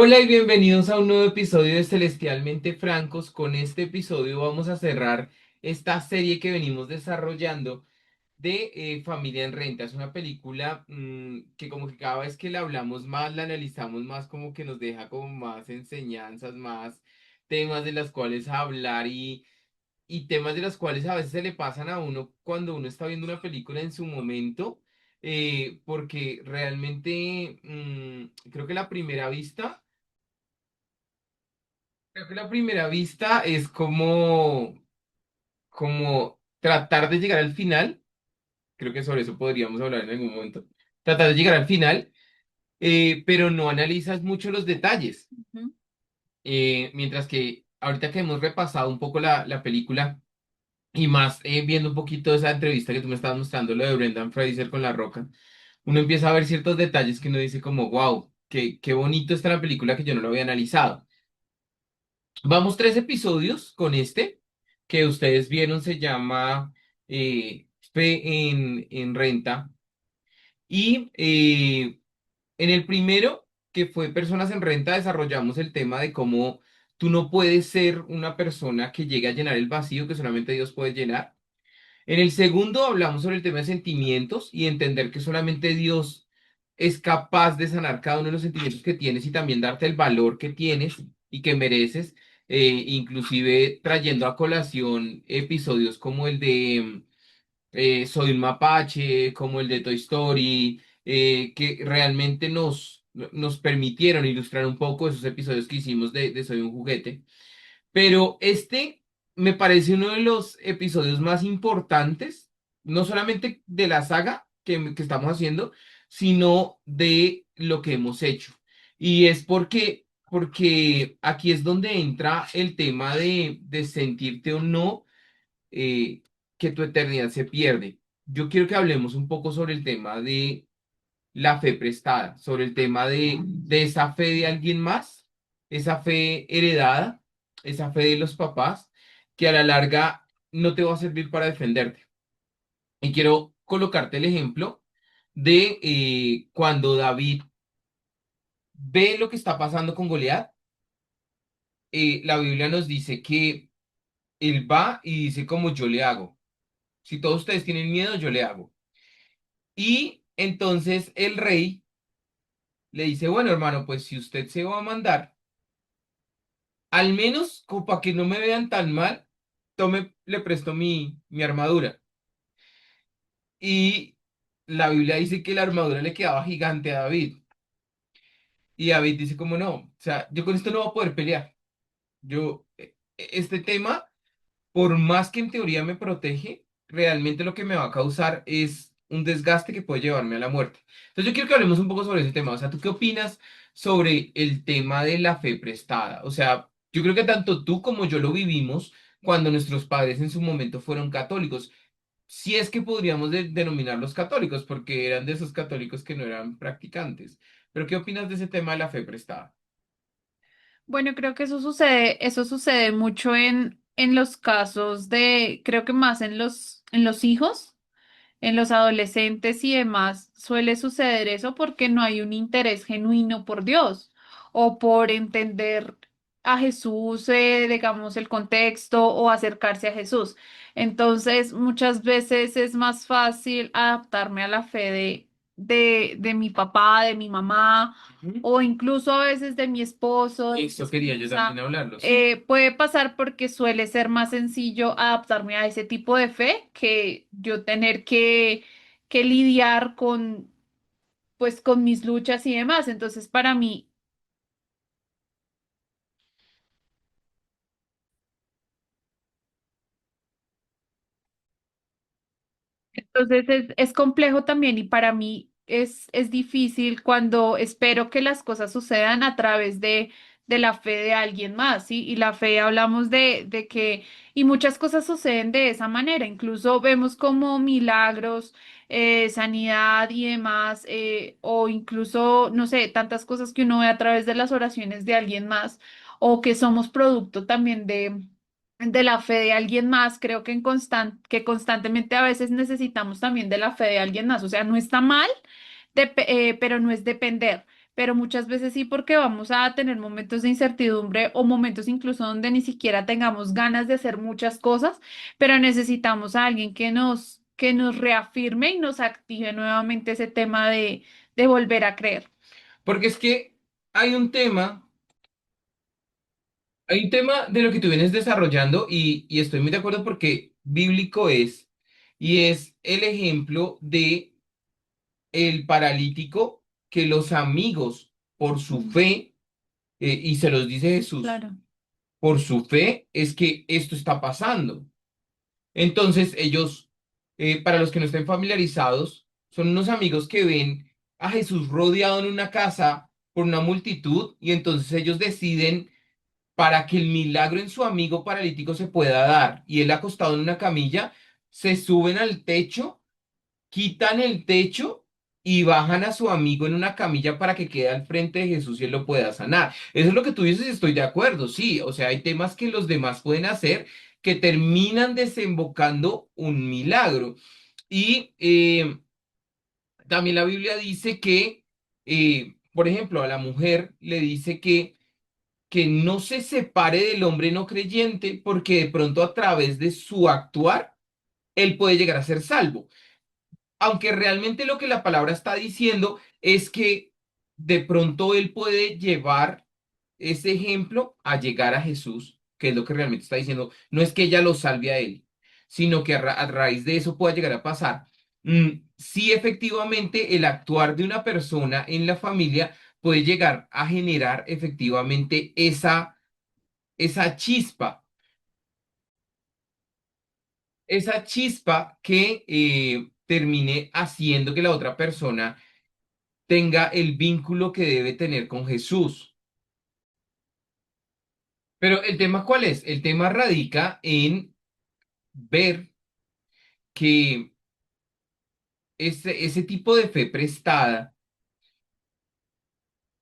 Hola y bienvenidos a un nuevo episodio de Celestialmente Francos. Con este episodio vamos a cerrar esta serie que venimos desarrollando de Familia en Renta. Es una película que como que cada vez que la hablamos más, la analizamos más, como que nos deja como más enseñanzas, más temas de los cuales hablar y temas de los cuales a veces se le pasan a uno cuando uno está viendo una película en su momento. Porque realmente creo que la primera vista. Creo que la primera vista es como tratar de llegar al final. Creo que sobre eso podríamos hablar en algún momento. Tratar de llegar al final, pero no analizas mucho los detalles. Ujú. Mientras que ahorita que hemos repasado un poco la película y más viendo un poquito esa entrevista que tú me estabas mostrando, lo de Brendan Fraser con La Roca, uno empieza a ver ciertos detalles que uno dice como, wow, qué bonito está la película que yo no lo había analizado. Vamos 3 episodios con este que ustedes vieron, se llama Fe en Renta. Y en el primero, que fue Personas en Renta, desarrollamos el tema de cómo tú no puedes ser una persona que llegue a llenar el vacío que solamente Dios puede llenar. En el segundo hablamos sobre el tema de sentimientos y entender que solamente Dios es capaz de sanar cada uno de los sentimientos que tienes y también darte el valor que tienes y que mereces, inclusive trayendo a colación episodios como el de Soy un mapache, como el de Toy Story, que realmente nos permitieron ilustrar un poco esos episodios que hicimos de Soy un juguete. Pero este me parece uno de los episodios más importantes, no solamente de la saga que estamos haciendo, sino de lo que hemos hecho. Y es porque aquí es donde entra el tema de sentirte o no eh, que tu eternidad se pierde. Yo quiero que hablemos un poco sobre el tema de la fe prestada, sobre el tema de esa fe de alguien más, esa fe heredada, esa fe de los papás, que a la larga no te va a servir para defenderte. Y quiero colocarte el ejemplo de cuando David ve lo que está pasando con Goliat. La Biblia nos dice que él va y dice como yo le hago. Si todos ustedes tienen miedo, yo le hago. Y entonces el rey le dice, bueno, hermano, pues si usted se va a mandar, al menos como para que no me vean tan mal, le presto mi armadura. Y la Biblia dice que la armadura le quedaba gigante a David. Y David dice como no, o sea, yo con esto no voy a poder pelear. Este tema, por más que en teoría me protege, realmente lo que me va a causar es un desgaste que puede llevarme a la muerte. Entonces yo quiero que hablemos un poco sobre ese tema. O sea, ¿tú qué opinas sobre el tema de la fe prestada? O sea, yo creo que tanto tú como yo lo vivimos cuando nuestros padres en su momento fueron católicos. Si es que podríamos denominarlos católicos, porque eran de esos católicos que no eran practicantes. Pero ¿qué opinas de ese tema de la fe prestada? Bueno, creo que eso sucede mucho en los casos de, creo que más en los hijos, en los adolescentes y demás, suele suceder eso porque no hay un interés genuino por Dios o por entender a Jesús, digamos, el contexto o acercarse a Jesús. Entonces, muchas veces es más fácil adaptarme a la fe de mi papá, de mi mamá Ujú. o incluso a veces de mi esposo, de mi Eso quería yo también esposa. hablarlo, sí. Puede pasar porque suele ser más sencillo adaptarme a ese tipo de fe que yo tener que lidiar con, pues, con mis luchas y demás. Entonces, para mí, entonces es complejo también y para mí es difícil cuando espero que las cosas sucedan a través de la fe de alguien más, ¿sí? Y la fe hablamos de que, y muchas cosas suceden de esa manera, incluso vemos como milagros, sanidad y demás, o incluso, no sé, tantas cosas que uno ve a través de las oraciones de alguien más, o que somos producto también de la fe de alguien más, creo que, que constantemente a veces necesitamos también de la fe de alguien más. O sea, no está mal, pero no es depender. pero muchas veces sí porque vamos a tener momentos de incertidumbre o momentos incluso donde ni siquiera tengamos ganas de hacer muchas cosas, pero necesitamos a alguien que nos reafirme y nos active nuevamente ese tema de volver a creer. Porque es que hay un tema, hay un tema de lo que tú vienes desarrollando y estoy muy de acuerdo porque bíblico es, y es el ejemplo de el paralítico que los amigos, por su Mm, fe, y se los dice Jesús, claro. por su fe es que esto está pasando. Entonces ellos, para los que no estén familiarizados, son unos amigos que ven a Jesús rodeado en una casa por una multitud y entonces ellos deciden para que el milagro en su amigo paralítico se pueda dar y él acostado en una camilla, se suben al techo, quitan el techo y bajan a su amigo en una camilla para que quede al frente de Jesús y él lo pueda sanar. Eso es lo que tú dices y estoy de acuerdo, sí, o sea, hay temas que los demás pueden hacer que terminan desembocando un milagro. Y también la Biblia dice que, por ejemplo, a la mujer le dice que no se separe del hombre no creyente porque de pronto a través de su actuar, él puede llegar a ser salvo. Aunque realmente lo que la palabra está diciendo es que de pronto él puede llevar ese ejemplo a llegar a Jesús, que es lo que realmente está diciendo. No es que ella lo salve a él, sino que a raíz de eso pueda llegar a pasar. Sí, efectivamente, el actuar de una persona en la familia puede llegar a generar efectivamente esa chispa, esa chispa que termine haciendo que la otra persona tenga el vínculo que debe tener con Jesús. Pero el tema, ¿cuál es? El tema radica en ver que ese tipo de fe prestada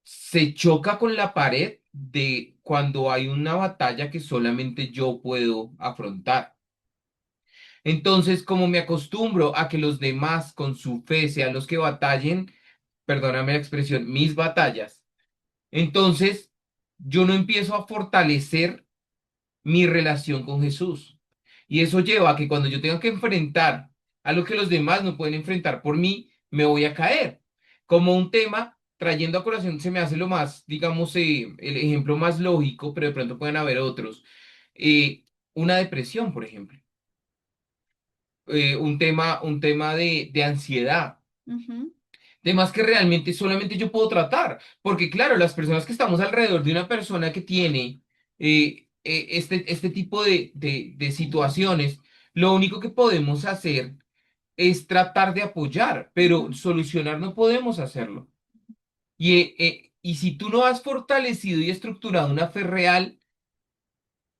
se choca con la pared de cuando hay una batalla que solamente yo puedo afrontar. Entonces, como me acostumbro a que los demás con su fe sean los que batallen, perdóname la expresión, mis batallas, entonces yo no empiezo a fortalecer mi relación con Jesús. Y eso lleva a que cuando yo tenga que enfrentar a lo que los demás no pueden enfrentar por mí, me voy a caer. Como un tema, trayendo a colación, se me hace lo más, digamos, el ejemplo más lógico, pero de pronto pueden haber otros. Eh, una depresión, por ejemplo. Un tema de ansiedad. Ujú, Temas que realmente solamente yo puedo tratar, porque claro, las personas que estamos alrededor de una persona que tiene este tipo de situaciones, lo único que podemos hacer es tratar de apoyar, pero ujú. solucionar no podemos hacerlo. Y si tú no has fortalecido y estructurado una fe real,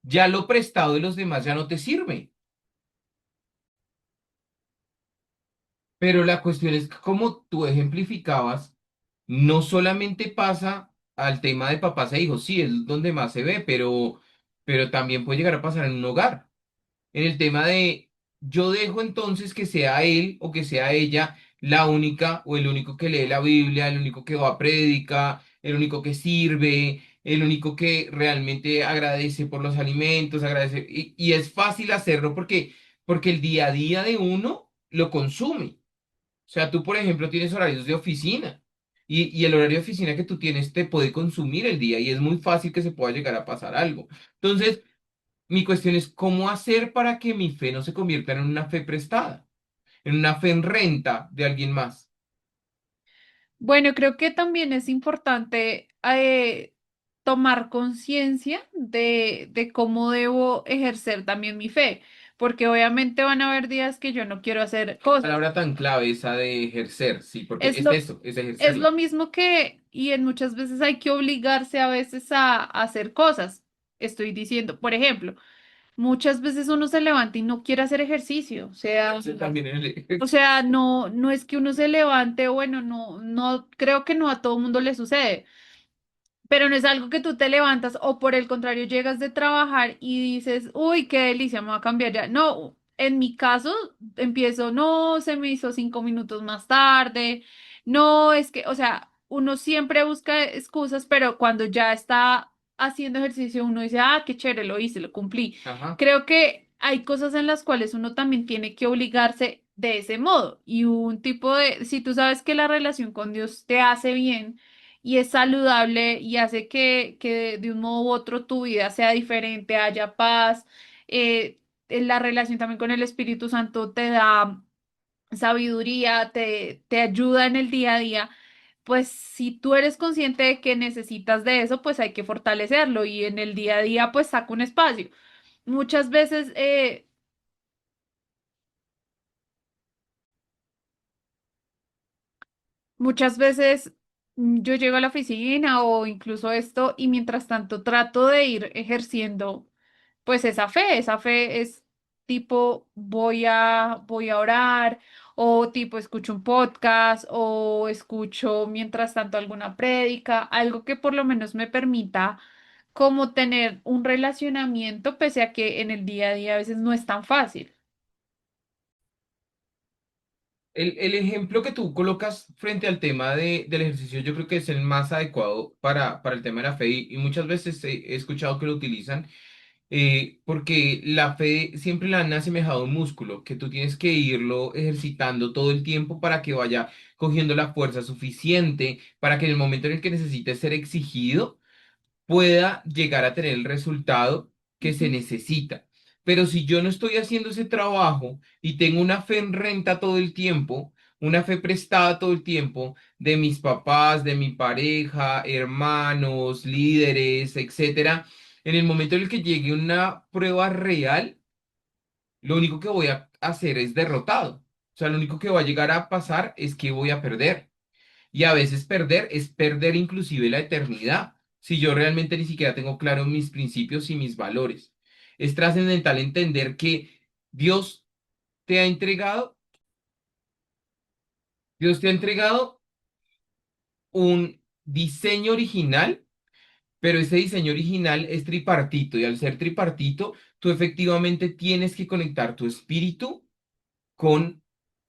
ya lo prestado de los demás ya no te sirve. Pero la cuestión es que como tú ejemplificabas, no solamente pasa al tema de papás e hijos, sí, es donde más se ve, pero también puede llegar a pasar en un hogar. En el tema de yo dejo entonces que sea él o que sea ella la única o el único que lee la Biblia, el único que va a prédica, el único que sirve, el único que realmente agradece por los alimentos, agradece, y es fácil hacerlo porque el día a día de uno lo consume. O sea, tú, por ejemplo, tienes horarios de oficina y el horario de oficina que tú tienes te puede consumir el día y es muy fácil que se pueda llegar a pasar algo. Entonces, mi cuestión es cómo hacer para que mi fe no se convierta en una fe prestada, en una fe en renta de alguien más. Bueno, creo que también es importante tomar conciencia de cómo debo ejercer también mi fe, porque obviamente van a haber días que yo no quiero hacer cosas. Palabra tan clave esa de ejercer, sí, porque Es es lo, eso, es es lo ejercerla. mismo que, y en muchas veces hay que obligarse a veces a hacer cosas. Estoy diciendo, por ejemplo, muchas veces uno se levanta y no quiere hacer ejercicio, Sí, también o sea, no, no es que uno se levante, bueno, no, no, creo que no a todo mundo le sucede, pero no es algo que tú te levantas o por el contrario llegas de trabajar y dices, uy, qué delicia, me voy a cambiar ya. No, en mi caso empiezo, no, se me hizo 5 minutos más tarde, no, es que, o sea. uno siempre busca excusas, pero cuando ya está haciendo ejercicio, uno dice, ah, qué chévere, lo hice, lo cumplí. Ajá. Creo que hay cosas en las cuales uno también tiene que obligarse de ese modo. Y un tipo de, si tú sabes que la relación con Dios te hace bien y es saludable y hace que de un modo u otro tu vida sea diferente, haya paz, la relación también con el Espíritu Santo te da sabiduría, te ayuda en el día a día. Pues si tú eres consciente de que necesitas de eso, pues hay que fortalecerlo y en el día a día, pues saca un espacio. Muchas veces, muchas veces yo llego a la oficina o incluso esto y mientras tanto trato de ir ejerciendo pues esa fe es tipo voy a orar o tipo escucho un podcast o escucho mientras tanto alguna prédica, algo que por lo menos me permita como tener un relacionamiento pese a que en el día a día a veces no es tan fácil. El ejemplo que tú colocas frente al tema del ejercicio, yo creo que es el más adecuado para el tema de la fe y muchas veces he escuchado que lo utilizan porque la fe siempre la han asemejado a un músculo, que tú tienes que irlo ejercitando todo el tiempo para que vaya cogiendo la fuerza suficiente, para que en el momento en el que necesites ser exigido, pueda llegar a tener el resultado que se Ujú, necesita. Pero si yo no estoy haciendo ese trabajo y tengo una fe en renta todo el tiempo, una fe prestada todo el tiempo de mis papás, de mi pareja, hermanos, líderes, etcétera, en el momento en el que llegue una prueba real, lo único que voy a hacer es derrotado. O sea, lo único que va a llegar a pasar es que voy a perder. Y a veces perder es perder inclusive la eternidad, si yo realmente ni siquiera tengo claro mis principios y mis valores. Es trascendental entender que Dios te ha entregado, Dios te ha entregado un diseño original, pero ese diseño original es tripartito y al ser tripartito, tú efectivamente tienes que conectar tu espíritu con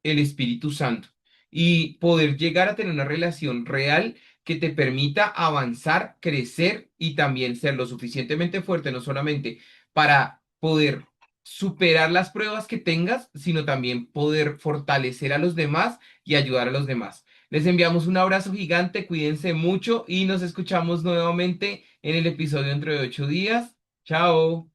el Espíritu Santo y poder llegar a tener una relación real que te permita avanzar, crecer y también ser lo suficientemente fuerte, no solamente para poder superar las pruebas que tengas, sino también poder fortalecer a los demás y ayudar a los demás. Les enviamos un abrazo gigante, cuídense mucho y nos escuchamos nuevamente en el episodio dentro de 8 días. Chao.